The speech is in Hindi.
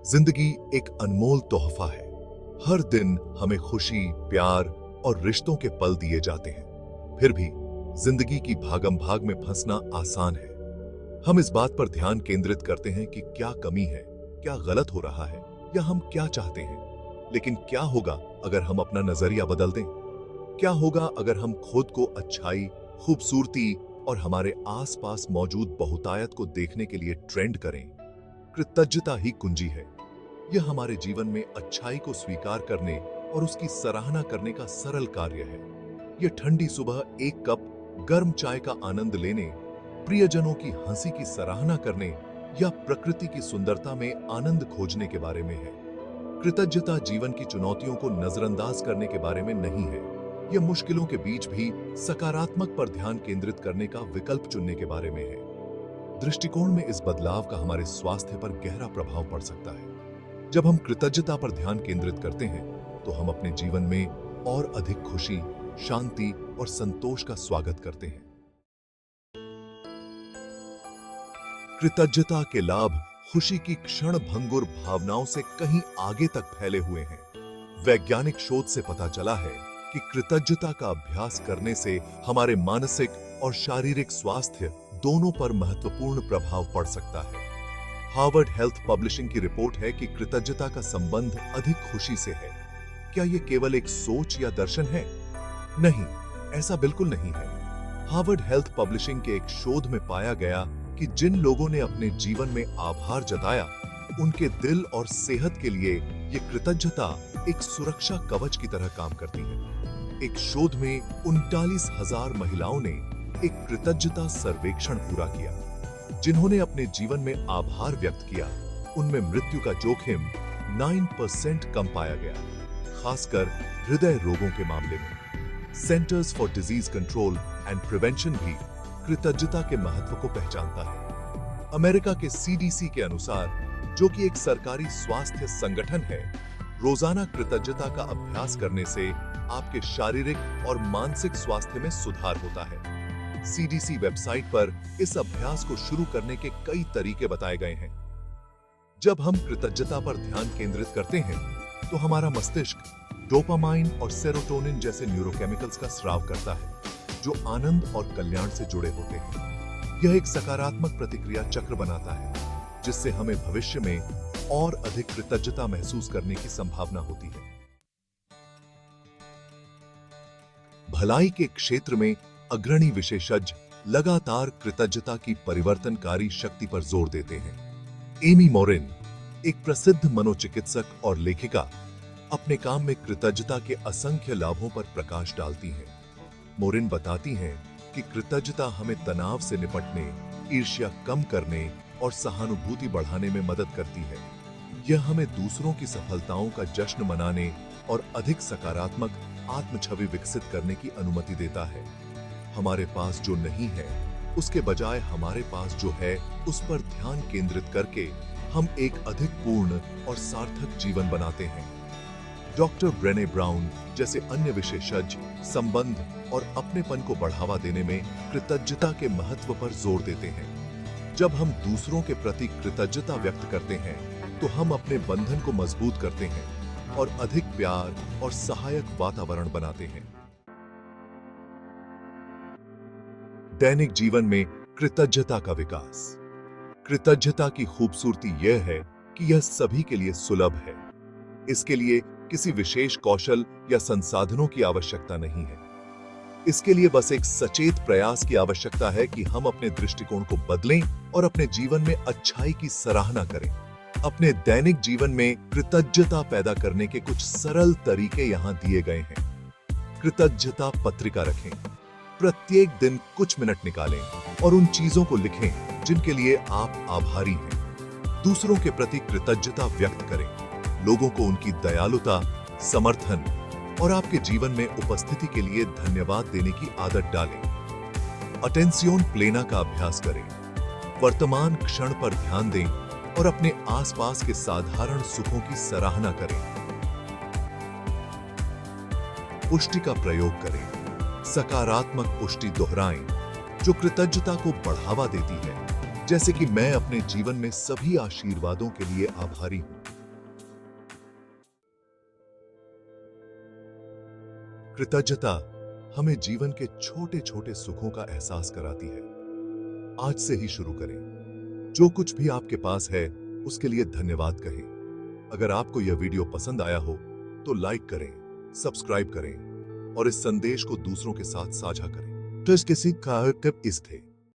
जिंदगी एक अनमोल तोहफा है। हर दिन हमें खुशी, प्यार और रिश्तों के पल दिए जाते हैं। फिर भी जिंदगी की भागम भाग में फंसना आसान है। हम इस बात पर ध्यान केंद्रित करते हैं कि क्या कमी है, क्या गलत हो रहा है या हम क्या चाहते हैं। लेकिन क्या होगा अगर हम अपना नजरिया बदल दें? क्या होगा अगर हम खुद को अच्छाई, खूबसूरती और हमारे आसपास मौजूद बहुतायत को देखने के लिए ट्रेंड करें? कृतज्ञता ही कुंजी है। यह हमारे जीवन में अच्छाई को स्वीकार करने और उसकी सराहना करने का सरल कार्य है। यह ठंडी सुबह एक कप गर्म चाय का आनंद लेने, प्रियजनों की हंसी की सराहना करने या प्रकृति की सुंदरता में आनंद खोजने के बारे में है। कृतज्ञता जीवन की चुनौतियों को नजरअंदाज करने के बारे में नहीं है। यह मुश्किलों के बीच भी सकारात्मक पर ध्यान केंद्रित करने का विकल्प चुनने के बारे में है। दृष्टिकोण में इस बदलाव का हमारे स्वास्थ्य पर गहरा प्रभाव पड़ सकता है। जब हम कृतज्ञता पर ध्यान केंद्रित करते हैं तो हम अपने जीवन में और अधिक खुशी, शांति और संतोष का स्वागत करते हैं। कृतज्ञता के लाभ खुशी की क्षण भंगुर भावनाओं से कहीं आगे तक फैले हुए हैं। वैज्ञानिक शोध से पता चला है कि कृतज्ञता का अभ्यास करने से हमारे मानसिक और शारीरिक स्वास्थ्य दोनों पर महत्वपूर्ण प्रभाव पड़ सकता है। हार्वर्ड हेल्थ पब्लिशिंग की रिपोर्ट है कि कृतज्ञता का संबंध अधिक खुशी से है। क्या यह केवल एक सोच या दर्शन है? नहीं, ऐसा बिल्कुल नहीं है। हार्वर्ड हेल्थ पब्लिशिंग के एक शोध में पाया गया कि जिन लोगों ने अपने जीवन में आभार जताया, उनके दिल और सेहत के लिए यह कृतज्ञता एक सुरक्षा कवच की तरह काम करती है। एक शोध में 39,000 महिलाओं ने एक कृतज्ञता सर्वेक्षण पूरा किया। जिन्होंने अपने जीवन में आभार व्यक्त किया, उनमें मृत्यु का जोखिम 9% कम पाया गया, खासकर हृदय रोगों के मामले में। Centres for disease control and prevention भी कृतज्ञता के महत्व को पहचानता है। अमेरिका के CDC के अनुसार, जो कि एक सरकारी स्वास्थ्य संगठन है, रोजाना कृतज्ञता का अभ्यास करने से आपके शारीरिक और मानसिक स्वास्थ्य में सुधार होता है। CDC वेबसाइट पर इस अभ्यास को शुरू करने के कई तरीके बताए गए हैं। जब हम कृतज्ञता पर ध्यान केंद्रित करते हैं तो हमारा मस्तिष्क डोपामाइन और सेरोटोनिन जैसे न्यूरोकेमिकल्स का स्राव करता है, जो आनंद और कल्याण से जुड़े होते हैं। यह एक सकारात्मक प्रतिक्रिया चक्र बनाता है, जिससे हमें भविष्य में और अधिक कृतज्ञता महसूस करने की संभावना होती है। भलाई के क्षेत्र में अग्रणी विशेषज्ञ लगातार कृतज्ञता की परिवर्तनकारी शक्ति पर जोर देते हैं। एमी मोरिन, एक प्रसिद्ध मनोचिकित्सक और लेखिका, अपने काम में कृतज्ञता के असंख्य लाभों पर प्रकाश डालती हैं। मोरिन बताती हैं कि कृतज्ञता हमें तनाव से निपटने, ईर्ष्या कम करने और सहानुभूति बढ़ाने में मदद करती है। यह हमें दूसरों की सफलताओं का जश्न मनाने और अधिक सकारात्मक आत्म छवि विकसित करने की अनुमति देता है। हमारे पास जो नहीं है, उसके बजाय हमारे पास जो है, उस पर ध्यान केंद्रित करके हम एक अधिक पूर्ण और सार्थक जीवन बनाते हैं। डॉक्टर ब्रेने ब्राउन जैसे अन्य विशेषज्ञ संबंध और अपनेपन को बढ़ावा देने में कृतज्ञता के महत्व पर जोर देते हैं। जब हम दूसरों के प्रति कृतज्ञता व्यक्त करते हैं तो हम अपने बंधन को मजबूत करते हैं और अधिक प्यार और सहायक वातावरण बनाते हैं। दैनिक जीवन में कृतज्ञता का विकास। कृतज्ञता की खूबसूरती यह है कि यह सभी के लिए सुलभ है। इसके लिए किसी विशेष कौशल या संसाधनों की आवश्यकता नहीं है। इसके लिए बस एक सचेत प्रयास की आवश्यकता है कि हम अपने दृष्टिकोण को बदलें और अपने जीवन में अच्छाई की सराहना करें। अपने दैनिक जीवन में कृतज्ञता पैदा करने के कुछ सरल तरीके यहां दिए गए हैं। कृतज्ञता पत्रिका रखें। प्रत्येक दिन कुछ मिनट निकालें और उन चीजों को लिखें जिनके लिए आप आभारी हैं। दूसरों के प्रति कृतज्ञता व्यक्त करें। लोगों को उनकी दयालुता, समर्थन और आपके जीवन में उपस्थिति के लिए धन्यवाद देने की आदत डालें। अटेंशियोन प्लेना का अभ्यास करें। वर्तमान क्षण पर ध्यान दें और अपने आसपास के साधारण सुखों की सराहना करें। पुष्टि का प्रयोग करें। सकारात्मक पुष्टि दोहराएं, जो कृतज्ञता को बढ़ावा देती है, जैसे कि मैं अपने जीवन में सभी आशीर्वादों के लिए आभारी हूं। कृतज्ञता हमें जीवन के छोटे छोटे सुखों का एहसास कराती है। आज से ही शुरू करें। जो कुछ भी आपके पास है उसके लिए धन्यवाद कहें। अगर आपको यह वीडियो पसंद आया हो तो लाइक करें, सब्सक्राइब करें और इस संदेश को दूसरों के साथ साझा करें। तो किसी का कब इस थे